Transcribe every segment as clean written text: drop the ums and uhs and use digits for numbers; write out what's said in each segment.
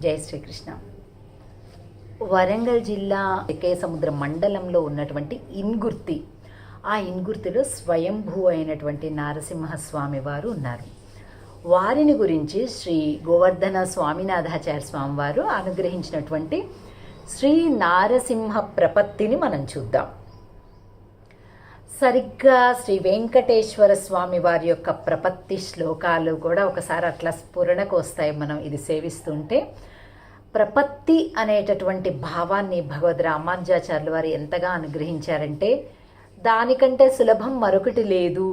జై శ్రీకృష్ణ. వరంగల్ జిల్లా కేసముద్ర మండలంలో ఉన్నటువంటి ఇన్గుర్తి, ఆ ఇన్గుర్తిలో స్వయంభూ అయినటువంటి నారసింహస్వామి వారు ఉన్నారు. వారిని గురించి శ్రీ గోవర్ధన స్వామినాథాచార్య స్వామి వారు అనుగ్రహించినటువంటి శ్రీ నారసింహ ప్రపత్తిని మనం చూద్దాం. సరిగ్గా శ్రీ వెంకటేశ్వర స్వామి వారి యొక్క ప్రపత్తి శ్లోకాలు కూడా ఒకసారి అట్లా స్ఫురణకు వస్తాయి మనం ఇది సేవిస్తుంటే. ప్రపత్తి అనేటటువంటి భావాన్ని భగవద్ రామానుజాచార్యులు వారు ఎంతగా అనుగ్రహించారంటే, దానికంటే సులభం మరొకటి లేదు,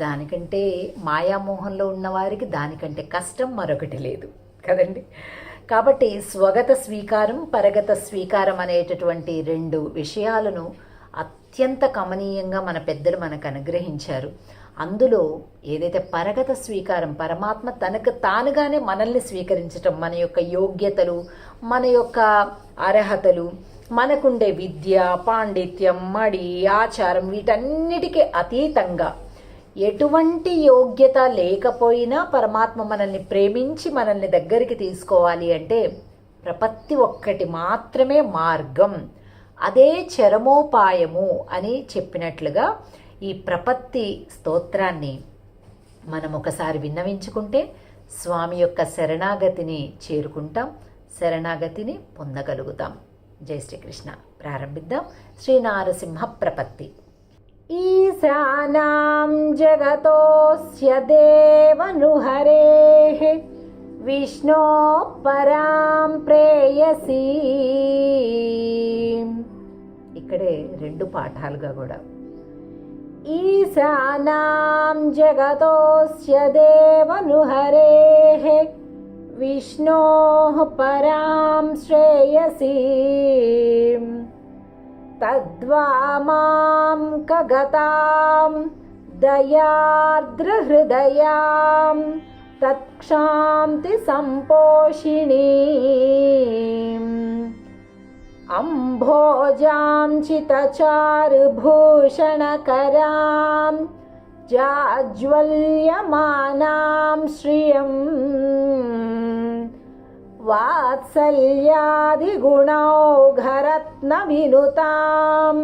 దానికంటే మాయామోహంలో ఉన్నవారికి దానికంటే కష్టం మరొకటి లేదు కదండి. కాబట్టి స్వగత స్వీకారం, పరగత స్వీకారం అనేటటువంటి రెండు విషయాలను అత్యంత కమనీయంగా మన పెద్దలు మనకు అనుగ్రహించారు. అందులో ఏదైతే పరగత స్వీకారం, పరమాత్మ తనకు తానుగానే మనల్ని స్వీకరించటం, మన యొక్క యోగ్యతలు, మన యొక్క అర్హతలు, మనకుండే విద్య, పాండిత్యం, మడి, ఆచారం, వీటన్నిటికీ అతీతంగా ఎటువంటి యోగ్యత లేకపోయినా పరమాత్మ మనల్ని ప్రేమించి మనల్ని దగ్గరికి తీసుకోవాలి అంటే ప్రపత్తి ఒక్కటి మాత్రమే మార్గం, అదే చరమోపాయము అని చెప్పినట్లుగా ఈ ప్రపత్తి స్తోత్రాన్ని మనం ఒకసారి విన్నవించుకుంటే స్వామి యొక్క శరణాగతిని చేరుకుంటాం, శరణాగతిని పొందగలుగుతాం. జై శ్రీకృష్ణ. ప్రారంభిద్దాం. శ్రీ నారసింహ ప్రపత్తి. ఈశానాం జగతోస్య దేవనుహరేః విష్ణో పరాం ప్రేయసీ. ఇక్కడే రెండు పాఠాలుగా కూడా ఈశానాం జగతోస్య దేవనుహరేః విష్ణో పరాం శ్రేయసీ తద్వామాం కగతాం దయార్ద్రహృదయాం తత్క్షాంతి సంపోషిణీం అంభోజాం చితచారుభూషణకరాం జాజ్వల్యమానాం శ్రియం వాత్సల్యాదిగుణౌఘరత్నవినుతాం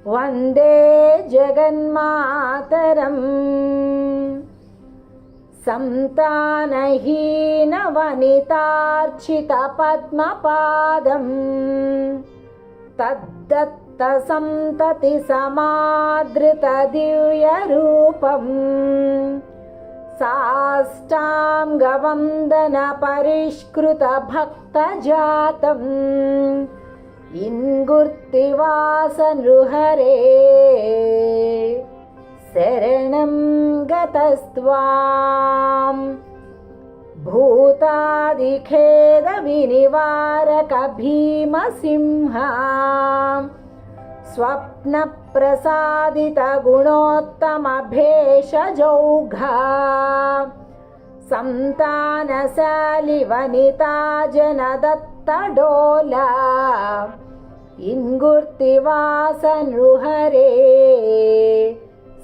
వందే జగన్మాతరం. సంతానహీనవనితార్చితపద్మపాదం తద్దత్త సంతతి సమాదృతదివ్యరూపం సాష్టాంగవందన పరిష్కృత భక్తజాతం ఇన్గుర్తివాస నృహరే శరణం గతస్త్వాం భూతాదిఖేద వినివారక భీమసింహ స్వప్న ప్రసాదిత గుణోత్తమ భేషజౌఘా సంతానశాలి వనితా జనదత్తడోలా ఇన్గుర్తివాస నృహరే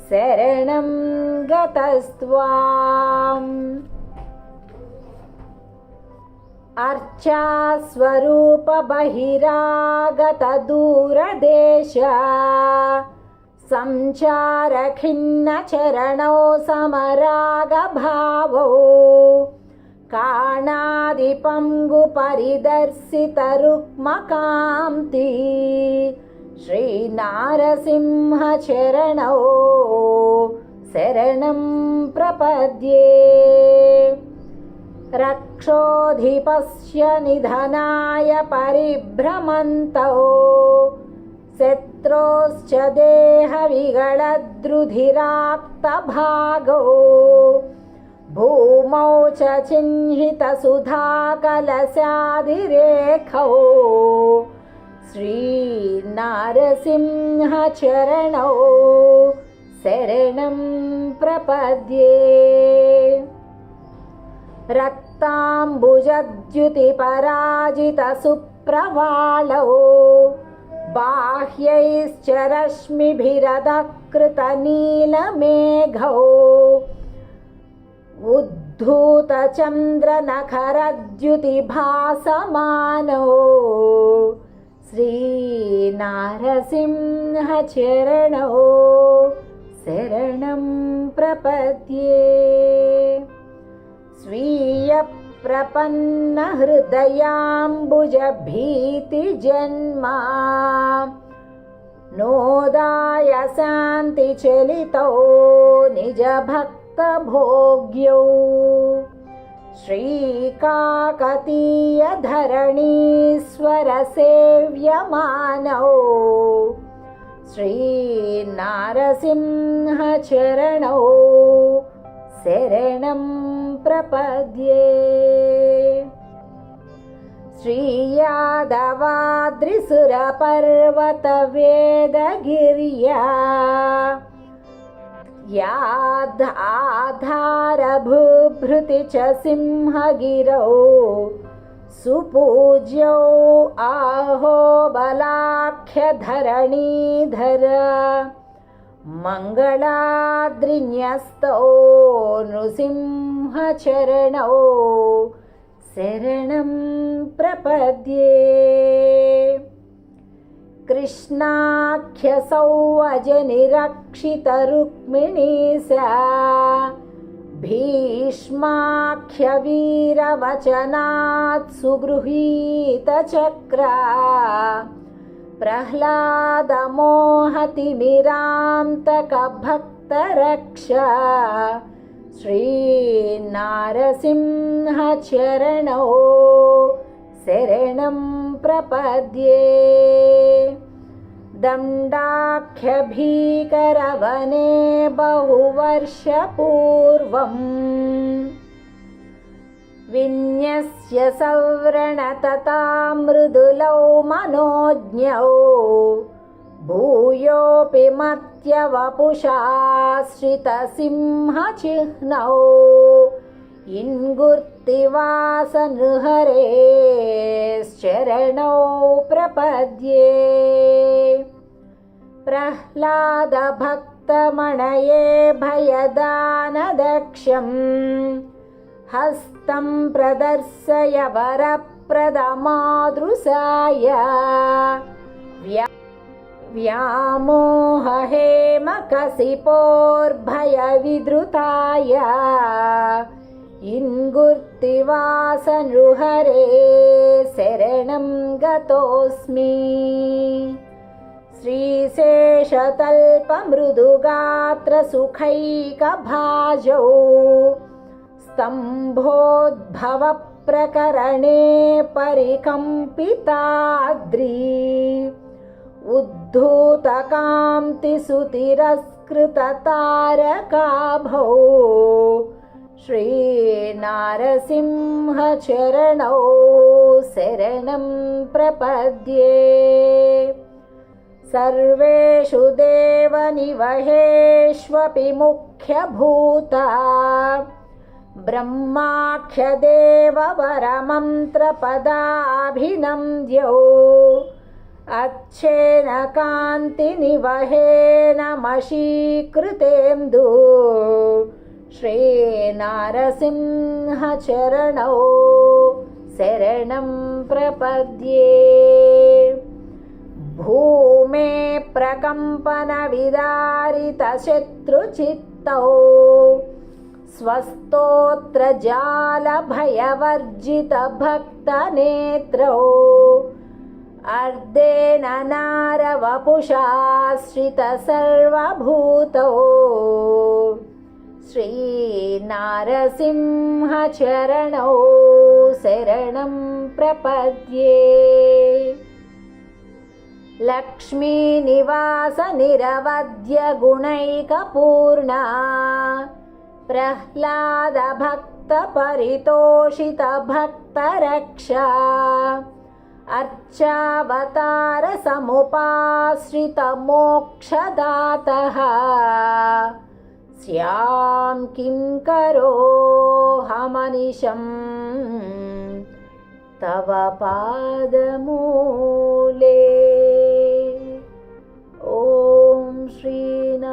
శరణం గతస్త్వాం. అర్చాస్వరూప బహిరాగత దూరదేశ సంచార ఖిన్న చరణౌ సమరాగ భావౌ కాణాది పంగు పరిదర్శిత రుక్మకాంతి శ్రీ నారసింహ చరణౌ శరణం ప్రపద్యే. రక్షోధిపస్య నిధనాయ పరిభ్రమంతౌ శత్రోశ్చ దేహ విగళద్రుధిరాక్తభాగౌ భూమౌ చ చిహ్నిత సుధాకలశాదిరేఖౌ శ్రీ నారసింహ చరణౌ శరణం ప్రపద్యే. రక్తాంబుజద్యుతి పరాజిత సుప్రవాళౌ బాహ్యైశ్చ రశ్మిభిరదకృత నీలమేఘౌ उद्धूतचन्द्रनखरद्युतिभासमानो श्रीनारसिंहचरणौ शरणं प्रपद्ये। स्वीयप्रपन्नहृदयाम्बुजभीतिजन्मा नोदाय शान्तिचलितौ निजभक्तभोग्यौ श्रीकाकतीयधरणीश्वरसेव्यमानौ श्रीनारसिंहचरणौ शरणं प्रपद्ये। श्रीयादवाद्रिसुरपर्वतवेदगिर्या याधारभूभृति च सिंहगिरौ सुपूज्यौ आहोबलाख्यधरणीधर मङ्गलाद्रिन्यस्तौ नृसिंहचरणौ शरणं प्रपद्ये। कृष्णाख्यसौवजनिरक्षितरुक्मिणीसा भीष्माख्यवीरवचनात् सुगृहीतचक्रा प्रह्लादमोहतिमिरान्तकभक्तरक्षा श्रीनारसिंहचरणौ शरणं प्रपद्ये। दण्डाख्यभीकरवने बहुवर्षपूर्वम् विन्यस्य सव्रणतता मृदुलौ मनोज्ञौ भूयोऽपि मत्यवपुषाश्रितसिंहचिह्नौ इन्गुर्तिवासनृहरेश्चरणौ प्रपद्ये। प्रह्लादभक्तमणये भयदानदक्षम् हस्तं प्रदर्शय वरप्रदमादृशाय व्यामोहहेमकसिपोर्भयविद्रुताय इन्गुर्तिवासनृहरे शरणं गतोऽस्मि। श्रीशेषतल्पमृदुगात्रसुखैकभाजौ स्तम्भोद्भवप्रकरणे परिकम्पिताद्रि उद्धूतकान्तिसुतिरस्कृततारकाभौ श्रीनारसिंहचरणौ शरणं प्रपद्ये। सर्वेषु देवनिवहेष्वपि मुख्यभूता ब्रह्माख्यदेववरमन्त्रपदाभिनन्द्यौ अच्छेन कान्तिनिवहेन मशीकृतेन्दु श्रीनारसिंहचरणौ शरणं प्रपद्ये। भूमे प्रकम्पनविदारितशत्रुचित्तौ स्वस्तोत्रजालभयवर्जितभक्तनेत्रौ अर्धेन नारवपुषाश्रितसर्वभूतौ श्रीनारसिंहचरणौ शरणं प्रपद्ये। लक्ष्मीनिवासनिरवध्यगुणैकपूर्णा प्रह्लादभक्तपरितोषितभक्तरक्षा अर्चावतारसमुपाश्रितमोक्षदातः स्यां किंकरोऽहमनिशं तव पादमूले। ॐ श्रीनारसिंहाय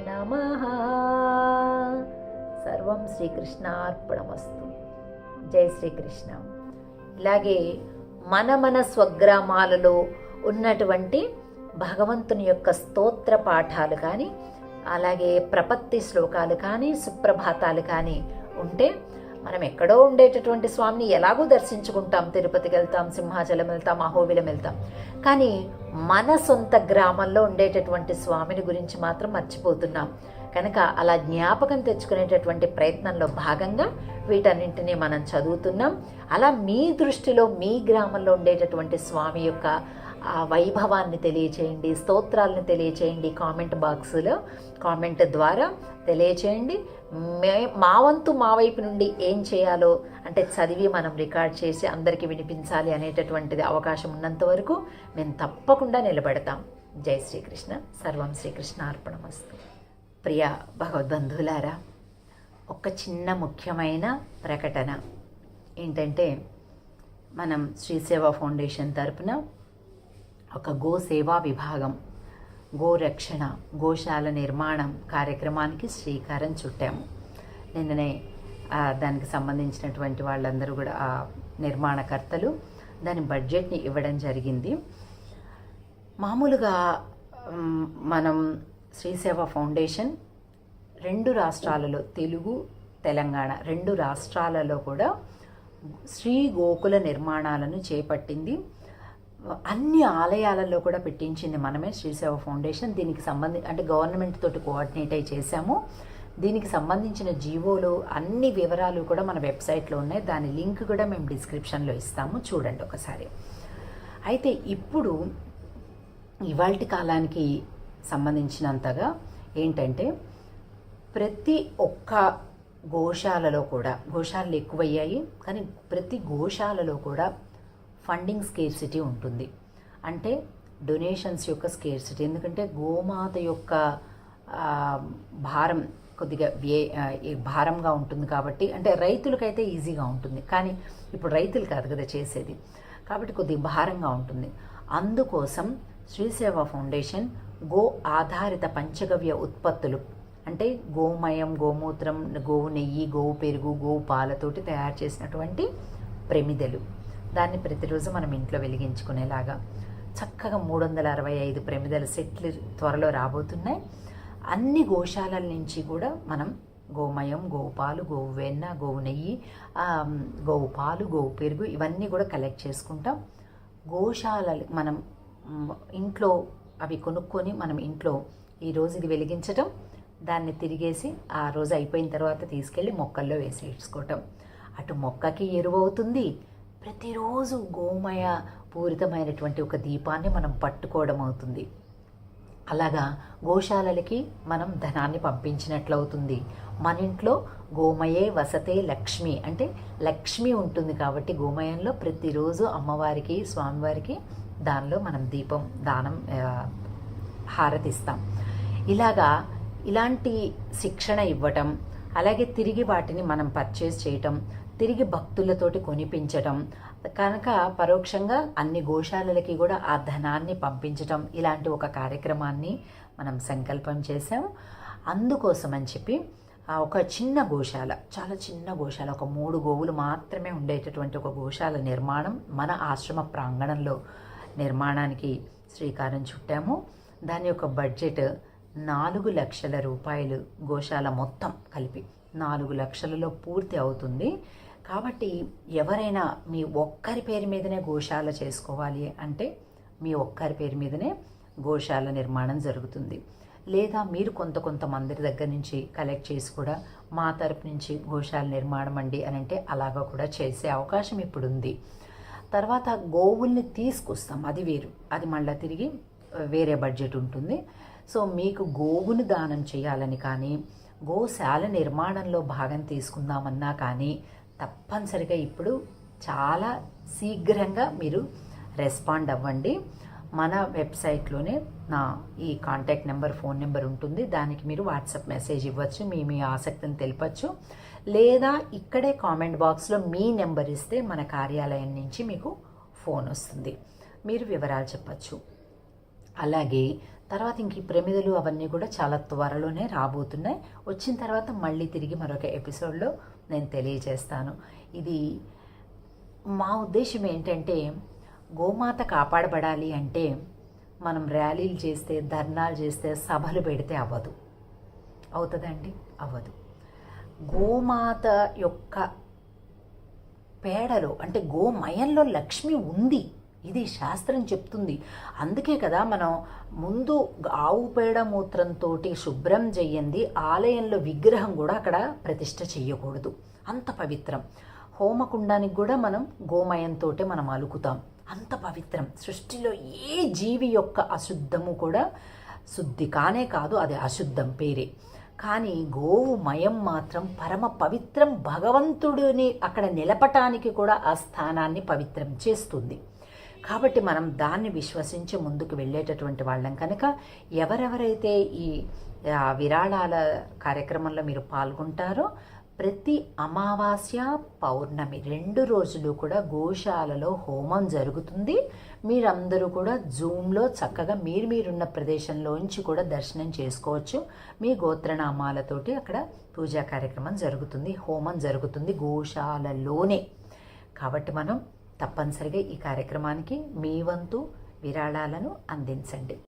नमः। సర్వం శ్రీకృష్ణార్పణమస్తు. జై శ్రీకృష్ణ. ఇలాగే మన స్వగ్రామాలలో ఉన్నటువంటి భగవంతుని యొక్క స్తోత్ర పాఠాలు కానీ, అలాగే ప్రపత్తి శ్లోకాలు కానీ, సుప్రభాతాలు కానీ ఉంటే మనం ఎక్కడో ఉండేటటువంటి స్వామిని ఎలాగో దర్శించుకుంటాం. తిరుపతికి వెళ్తాం, సింహాచలం వెళ్తాం, అహోబిలం వెళ్తాం. కానీ మన సొంత గ్రామంలో ఉండేటటువంటి స్వామిని గురించి మాత్రం మర్చిపోతున్నాం. కనుక అలా జ్ఞాపకం తెచ్చుకునేటటువంటి ప్రయత్నంలో భాగంగా వీటన్నింటినీ మనం చదువుతున్నాం. అలా మీ దృష్టిలో మీ గ్రామంలో ఉండేటటువంటి స్వామి యొక్క ఆ వైభవాన్ని తెలియచేయండి, స్తోత్రాలను తెలియచేయండి. కామెంట్ బాక్స్లో కామెంట్ ద్వారా తెలియచేయండి. మా వంతు మా వైపు నుండి ఏం చేయాలో అంటే చదివి మనం రికార్డ్ చేసి అందరికీ వినిపించాలి అనేటటువంటిది అవకాశం ఉన్నంత వరకు మేము తప్పకుండా నిలబడతాం. జై శ్రీకృష్ణ. సర్వం శ్రీకృష్ణార్పణమస్తు. ప్రియ భగవద్బంధువులారా, ఒక చిన్న ముఖ్యమైన ప్రకటన ఏంటంటే, మనం శ్రీ సేవా ఫౌండేషన్ తరపున ఒక గో సేవా విభాగం, గోరక్షణ, గోశాల నిర్మాణం కార్యక్రమానికి శ్రీకారం చుట్టాము. నిన్ననే దానికి సంబంధించినటువంటి వాళ్ళందరూ కూడా ఆ నిర్మాణకర్తలు దాని బడ్జెట్ని ఇవ్వడం జరిగింది. మామూలుగా మనం శ్రీ సేవా ఫౌండేషన్ 2 రాష్ట్రాలలో, తెలుగు తెలంగాణ 2 రాష్ట్రాలలో కూడా శ్రీ గోకుల నిర్మాణాలను చేపట్టింది. అన్ని ఆలయాలలో కూడా పెట్టించింది మనమే శ్రీ సేవా ఫౌండేషన్. దీనికి అంటే గవర్నమెంట్ తోటి కోఆర్డినేట్ అయి చేశాము. దీనికి సంబంధించిన జీవోలు అన్ని వివరాలు కూడా మన వెబ్సైట్లో ఉన్నాయి. దాని లింక్ కూడా మేము డిస్క్రిప్షన్లో ఇస్తాము, చూడండి ఒకసారి. అయితే ఇప్పుడు ఇవాల్టి కాలానికి సంబంధించినంతగా ఏంటంటే, ప్రతి ఒక్క గోశాలలో కూడా, గోశాలలు ఎక్కువయ్యాయి కానీ ప్రతి గోశాలలో కూడా ఫండింగ్ స్కేర్సిటీ ఉంటుంది. అంటే డొనేషన్స్ యొక్క స్కేర్సిటీ. ఎందుకంటే గోమాత యొక్క భారం కొద్దిగా భారంగా ఉంటుంది కాబట్టి, అంటే రైతులకైతే ఈజీగా ఉంటుంది కానీ ఇప్పుడు రైతులు కాదు కదా చేసేది, కాబట్టి కొద్దిగా భారంగా ఉంటుంది. అందుకోసం శ్రీ సేవా ఫౌండేషన్ గో ఆధారిత పంచగవ్య ఉత్పత్తులు, అంటే గోమయం, గోమూత్రం, గోవు నెయ్యి, గోవు పెరుగు, గోవు పాలతోటి తయారు చేసినటువంటి ప్రమిదలు, దాన్ని ప్రతిరోజు మనం ఇంట్లో వెలిగించుకునేలాగా చక్కగా 365 ప్రమిదల సెట్లు త్వరలో రాబోతున్నాయి. అన్ని గోశాలల నుంచి కూడా మనం గోమయం, గోవు పాలు, గోవు వెన్న, గోవు నెయ్యి, గోవు పాలు, గోవు పెరుగు ఇవన్నీ కూడా కలెక్ట్ చేసుకుంటాం. గోశాలలు మనం ఇంట్లో అవి కొనుక్కొని మనం ఇంట్లో ఈరోజు ఇది వెలిగించటం, దాన్ని తిరిగేసి ఆ రోజు అయిపోయిన తర్వాత తీసుకెళ్ళి మొక్కల్లో వేసేసుకోవటం. అటు మొక్కకి ఎరువు అవుతుంది, ప్రతిరోజు గోమయ పూరితమైనటువంటి ఒక దీపాన్ని మనం పట్టుకోవడం అవుతుంది. అలాగా గోశాలలకి మనం ధనాన్ని పంపించినట్లు అవుతుంది. మన ఇంట్లో గోమయే వసతే లక్ష్మి, అంటే లక్ష్మి ఉంటుంది కాబట్టి గోమయంలో ప్రతిరోజు అమ్మవారికి, స్వామివారికి దానిలో మనం దీపం దానం హారతిస్తాం. ఇలాంటి శిక్షణ ఇవ్వటం, అలాగే తిరిగి వాటిని మనం పర్చేస్ చేయటం, తిరిగి భక్తులతోటి కొనిపించటం, కనుక పరోక్షంగా అన్ని గోశాలలకి కూడా ఆ ధనాన్ని పంపించటం, ఇలాంటి ఒక కార్యక్రమాన్ని మనం సంకల్పం చేసాం. అందుకోసం అని చెప్పి ఒక చిన్న గోశాల, చాలా చిన్న గోశాల, ఒక 3 గోవులు మాత్రమే ఉండేటటువంటి ఒక గోశాల నిర్మాణం మన ఆశ్రమ ప్రాంగణంలో నిర్మాణానికి శ్రీకారం చుట్టాము. దాని యొక్క బడ్జెట్ 4 లక్షల రూపాయలు. గోశాల మొత్తం కలిపి 4 లక్షలలో పూర్తి అవుతుంది. కాబట్టి ఎవరైనా మీ ఒక్కరి పేరు మీదనే గోశాల చేసుకోవాలి అంటే మీ ఒక్కరి పేరు మీదనే గోశాల నిర్మాణం జరుగుతుంది. లేదా మీరు కొంతమంది దగ్గర నుంచి కలెక్ట్ చేసి కూడా మా తరపు నుంచి గోశాల నిర్మాణం అండి అని అంటే అలాగా కూడా చేసే అవకాశం ఇప్పుడు ఉంది. తర్వాత గోవుల్ని తీసుకొస్తాం, అది వేరు, అది మళ్ళీ తిరిగి వేరే బడ్జెట్ ఉంటుంది. సో మీకు గోవును దానం చేయాలని కానీ, గోశాల నిర్మాణంలో భాగం తీసుకుందామన్నా కానీ తప్పనిసరిగా ఇప్పుడు చాలా శీఘ్రంగా మీరు రెస్పాండ్ అవ్వండి. మన వెబ్సైట్లోనే నా ఈ కాంటాక్ట్ నెంబర్, ఫోన్ నెంబర్ ఉంటుంది. దానికి మీరు వాట్సాప్ మెసేజ్ ఇవ్వచ్చు, మీ ఆసక్తిని తెలపచ్చు. లేదా ఇక్కడే కామెంట్ బాక్స్లో మీ నెంబర్ ఇస్తే మన కార్యాలయం నుంచి మీకు ఫోన్ వస్తుంది, మీరు వివరాలు చెప్పచ్చు. అలాగే తర్వాత ఇంక ఈ ప్రమిదలు అవన్నీ కూడా చాలా త్వరలోనే రాబోతున్నాయి. వచ్చిన తర్వాత మళ్ళీ తిరిగి మరొక ఎపిసోడ్లో నేను తెలియజేస్తాను. ఇది మా ఉద్దేశం ఏంటంటే, గోమాత కాపాడబడాలి అంటే మనం ర్యాలీలు చేస్తే, ధర్నాలు చేస్తే, సభలు పెడితే అవ్వదు. అవుతుందండి? అవ్వదు. గోమాత యొక్క పేడలో అంటే గోమయంలో లక్ష్మి ఉంది, ఇది శాస్త్రం చెప్తుంది. అందుకే కదా మనం ముందు ఆవు పేడ మూత్రంతో శుభ్రం చెయ్యండి, ఆలయంలో విగ్రహం కూడా అక్కడ ప్రతిష్ఠ చెయ్యకూడదు, అంత పవిత్రం. హోమకుండానికి కూడా మనం గోమయంతో మనం అలుకుతాం, అంత పవిత్రం. సృష్టిలో ఏ జీవి యొక్క అశుద్ధము కూడా శుద్ధి కానే కాదు, అది అశుద్ధం పేరే. కానీ గోవు మయం మాత్రం పరమ పవిత్రం. భగవంతుడిని అక్కడ నిలపటానికి కూడా ఆ స్థానాన్ని పవిత్రం చేస్తుంది. కాబట్టి మనం దాన్ని విశ్వసించి ముందుకు వెళ్ళేటటువంటి వాళ్ళం కనుక ఎవరెవరైతే ఈ విరాళాల కార్యక్రమంలో మీరు పాల్గొంటారో, ప్రతి అమావాస్య పౌర్ణమి 2 రోజులు కూడా గోశాలలో హోమం జరుగుతుంది. మీరందరూ కూడా జూమ్లో చక్కగా మీరున్న ప్రదేశంలోంచి కూడా దర్శనం చేసుకోవచ్చు. మీ గోత్రనామాలతోటి అక్కడ పూజా కార్యక్రమం జరుగుతుంది, హోమం జరుగుతుంది గోశాలలోనే. కాబట్టి మనం తప్పనిసరిగా ఈ కార్యక్రమానికి మీ వంతు విరాళాలను అందించండి.